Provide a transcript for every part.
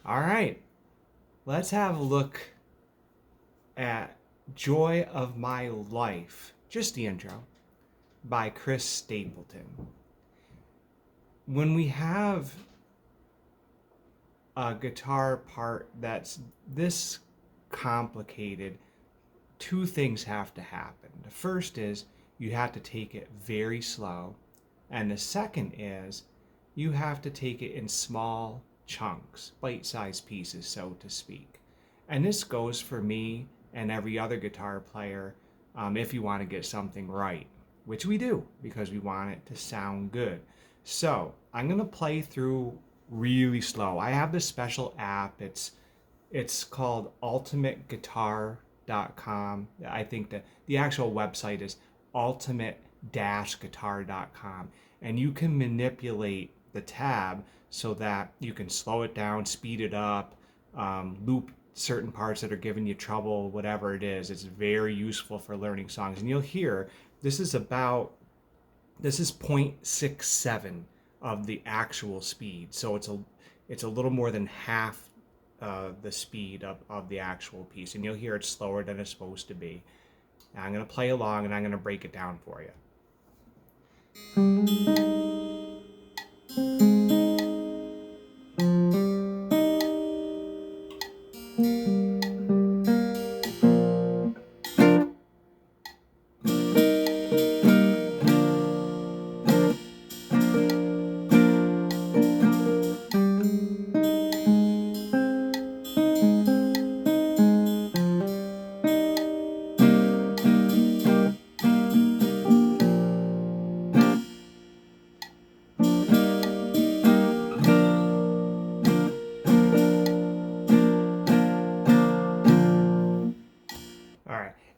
All right, let's have a look at Joy of My Life, just the intro, by Chris Stapleton. When we have a guitar part that's this complicated, two things have to happen. The first is you have to take it very slow, and the second is you have to take it in small chunks, bite-sized pieces, so to speak. And this goes for me and every other guitar player if you want to get something right, which we do because we want it to sound good. So I'm going to play through really slow. I have this special app. It's called ultimateguitar.com. I think that the actual website is ultimate-guitar.com, and you can manipulate the tab so that you can slow it down, speed it up, loop certain parts that are giving you trouble, whatever it is. It's very useful for learning songs. And you'll hear this is 0.67 of the actual speed. So it's a little more than half the speed of the actual piece. And you'll hear it's slower than it's supposed to be. Now I'm going to play along and I'm going to break it down for you.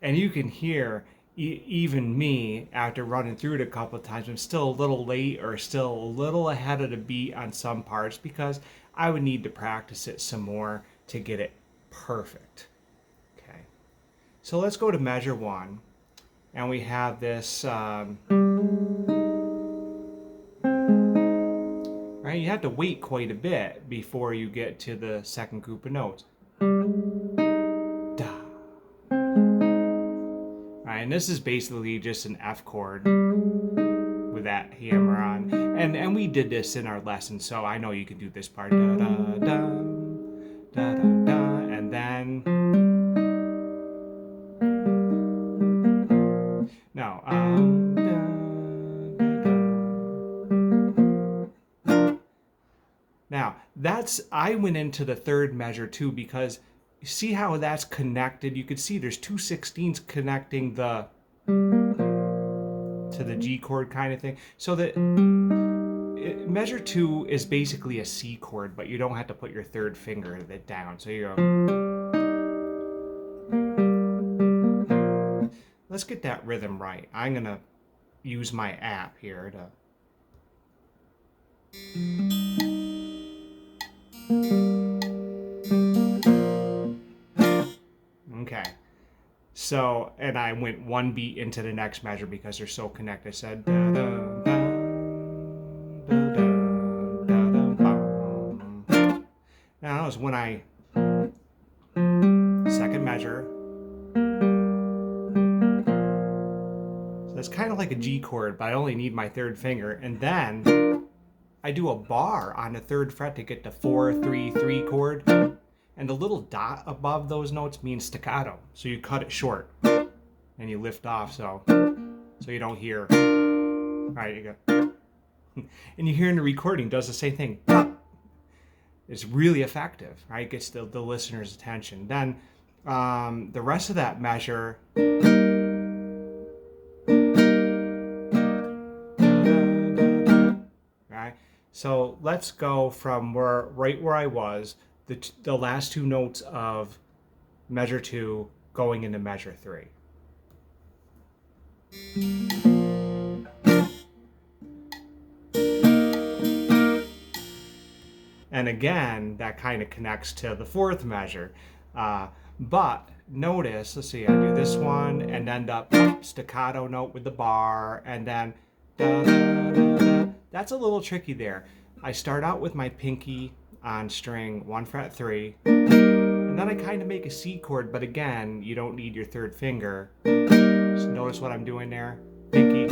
And you can hear even me, after running through it a couple of times, I'm still a little late or still a little ahead of the beat on some parts because I would need to practice it some more to get it perfect. Okay, so let's go to measure 1, and we have this. Right, you have to wait quite a bit before you get to the second group of notes. And this is basically just an F chord with that hammer on. And we did this in our lesson, so I know you can do this part. Da, da, da, da, da, da, and then... No. Now, I went into the third measure too because see how that's connected? You can see there's two 16ths connecting to the G chord kind of thing. So that measure 2 is basically a C chord, but you don't have to put your third finger down. So you go. Let's get that rhythm right. I'm going to use my app here to... Okay, so, and I went one beat into the next measure because they're so connected. I said, da, da, da, da, da, da, da, da. Now, that was when I, second measure. So that's kind of like a G chord, but I only need my third finger. And then I do a bar on the third fret to get the 4-3-3 chord. And the little dot above those notes means staccato. So you cut it short and you lift off so you don't hear. All right, you go. And you hear in the recording does the same thing. It's really effective, right? Gets the listener's attention. Then the rest of that measure. Right? So let's go from right where I was. The last two notes of measure 2 going into measure 3. And again, that kind of connects to the fourth measure. But notice, let's see, I do this one and end up staccato note with the bar and then da, da, da, da. That's a little tricky there. I start out with my pinky on string 1 fret 3, and then I kind of make a C chord, but again, you don't need your third finger. Just notice what I'm doing there. Pinky,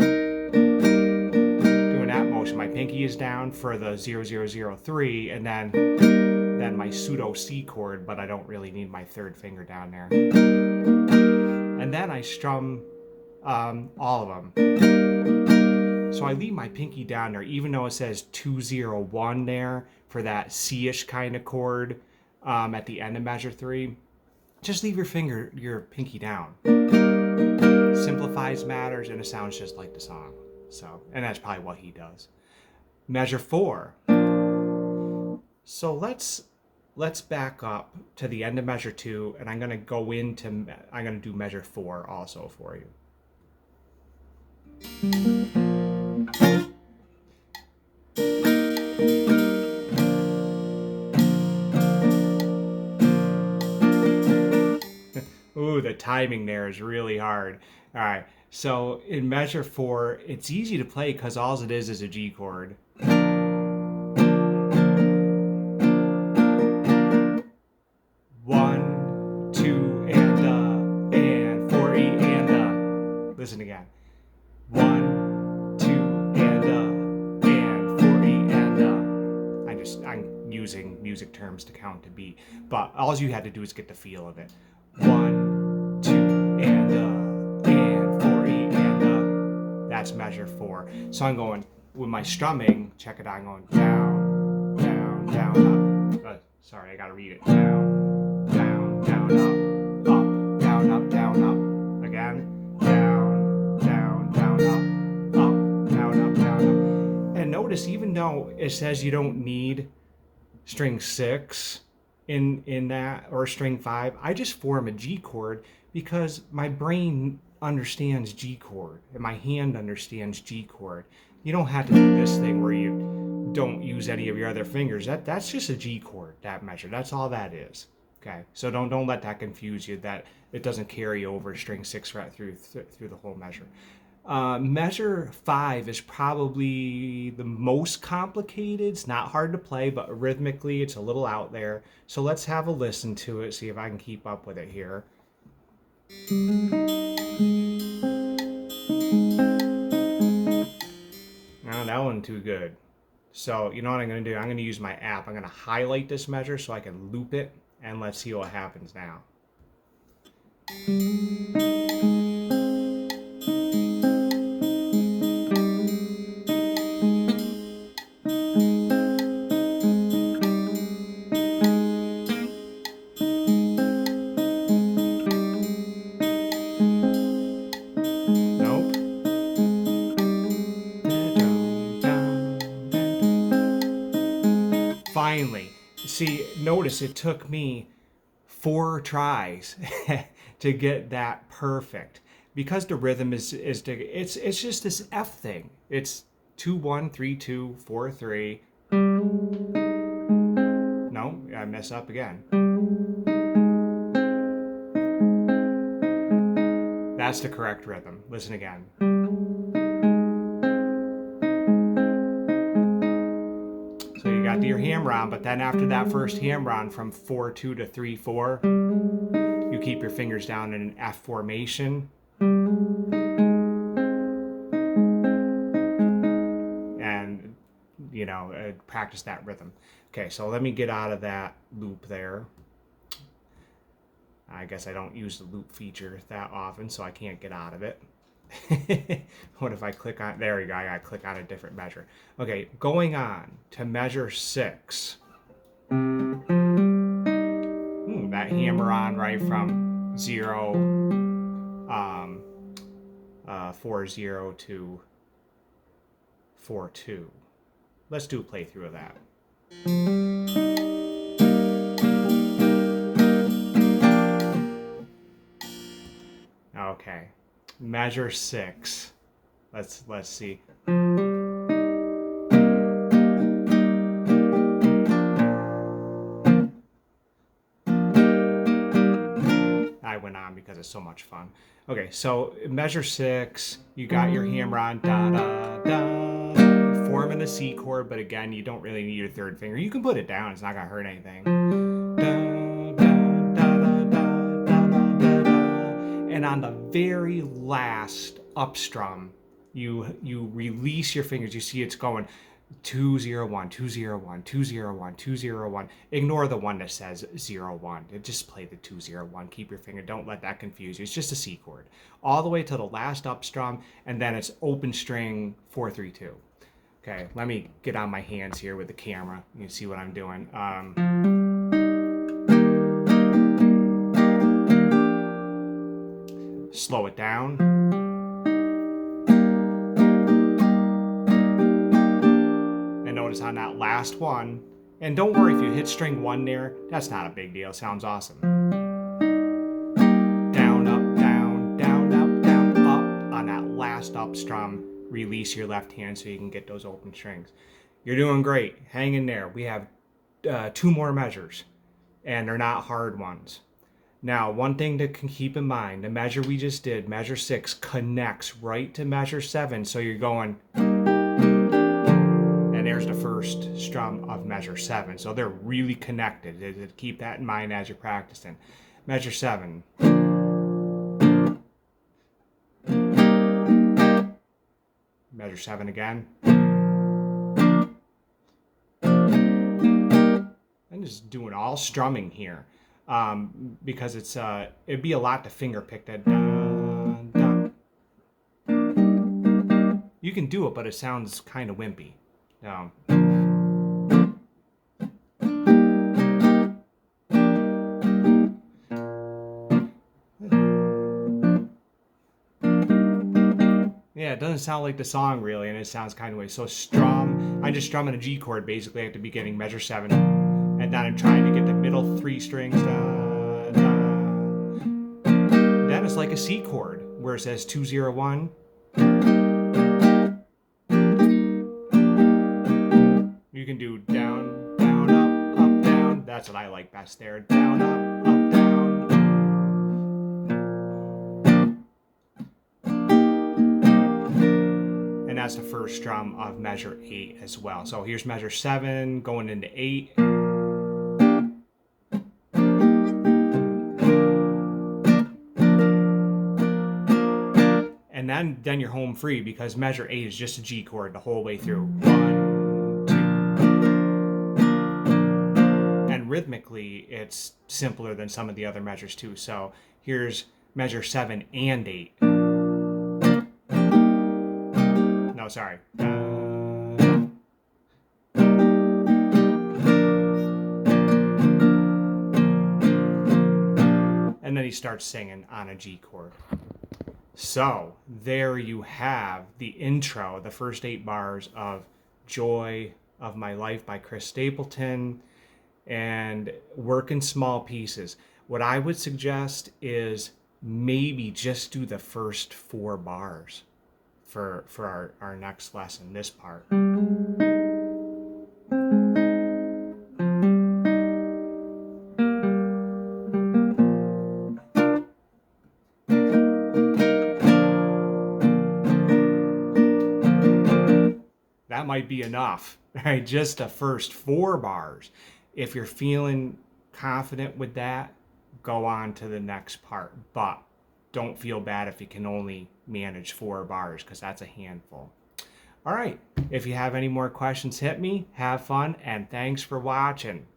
doing that motion. My pinky is down for the 0, 0, 0, 3, and then my pseudo C chord, but I don't really need my third finger down there. And then I strum all of them. So I leave my pinky down there, even though it says 2, 0, 1 there for that C-ish kind of chord at the end of measure 3. Just leave your pinky down. Simplifies matters, and it sounds just like the song. So, and that's probably what he does. Measure 4. So let's back up to the end of measure 2, and I'm going to do measure 4 also for you. Ooh, the timing there is really hard. All right, so in measure 4, it's easy to play because all it is a G chord. 1, 2, and 4 E and listen again. 1, 2, and 4 E and I'm using music terms to count to beat, but all you had to do is get the feel of it. 1, 2, and 4 E and that's measure 4. So I'm going with my strumming. Check it out. I'm going down, down, down, up. Sorry, I gotta read it. Down, down, down, up, down, up, down, up. Again. Down, down, down, up, down, up, down, up. And notice, even though it says you don't need string 6 in that, or string 5, I just form a G chord because my brain understands G chord and my hand understands G chord. You don't have to do this thing where you don't use any of your other fingers. That's just a G chord, that measure. That's all that is. Okay, so don't let that confuse you, that it doesn't carry over string 6 fret through the whole measure. Measure 5 is probably the most complicated. It's not hard to play, but rhythmically it's a little out there. So let's have a listen to it, see if I can keep up with it here. No, that wasn't too good. So you know what I'm going to do? I'm going to use my app. I'm going to highlight this measure so I can loop it, and let's see what happens now. Finally, see, notice it took me 4 tries to get that perfect, because the rhythm is it's just this F thing. It's 2 1 3 2 4 3. No, I mess up again. That's the correct rhythm. Listen again. So you got your hammer on, but then after that first hammer on from 4 2 to 3 4, you keep your fingers down in an F formation. And, you know, practice that rhythm. Okay, so let me get out of that loop there. I guess I don't use the loop feature that often, so I can't get out of it. What if I click on, there we go, I gotta click on a different measure. Okay, going on to measure 6. That hammer on right from 0, 4 0 to 4 2. Let's do a playthrough of that. Okay, measure 6. Let's see. I went on because it's so much fun. Okay, so measure 6, you got your hammer on, da da da, forming the C chord, but again, you don't really need your third finger. You can put it down, it's not gonna hurt anything. And on the very last up strum, you release your fingers. You see it's going 201, 201, 201, 201. Ignore the one that says 01. Just play the 201. Keep your finger. Don't let that confuse you. It's just a C chord. All the way to the last up strum, and then it's open string 432. Okay, let me get on my hands here with the camera. You can see what I'm doing. Slow it down. And notice on that last one, and don't worry if you hit string 1 there, that's not a big deal. It sounds awesome. Down, up, down, down, up, down, up. On that last up strum, release your left hand so you can get those open strings. You're doing great. Hang in there. We have 2 more measures, and they're not hard ones. Now, one thing to keep in mind, the measure we just did, measure 6, connects right to measure 7. So you're going, and there's the first strum of measure 7. So they're really connected. Keep that in mind as you're practicing. Measure 7. Measure 7 again. I'm just doing all strumming here. Because it'd be a lot to finger pick that. Dun, dun. You can do it, but it sounds kind of wimpy. Yeah, it doesn't sound like the song really, and it sounds kind of weird. So strum, I'm just strumming a G chord basically at the beginning, measure 7. And then I'm trying to get the middle 3 strings. Da, da. Then it's like a C chord where it says 201. You can do down, down, up, down. That's what I like best there. Down, up, down. And that's the first strum of measure 8 as well. So here's measure 7 going into 8. And then you're home free because measure 8 is just a G chord the whole way through. 1, 2. And rhythmically, it's simpler than some of the other measures too. So here's measure 7 and 8. No, sorry. And then he starts singing on a G chord. So there you have the intro, the first 8 bars of Joy of My Life by Chris Stapleton, and work in small pieces. What I would suggest is maybe just do the first 4 bars for our next lesson, this part. That might be enough, right? Just the first 4 bars. If you're feeling confident with that, go on to the next part. But don't feel bad if you can only manage 4 bars, because that's a handful. All right, if you have any more questions, hit me. Have fun, and thanks for watching.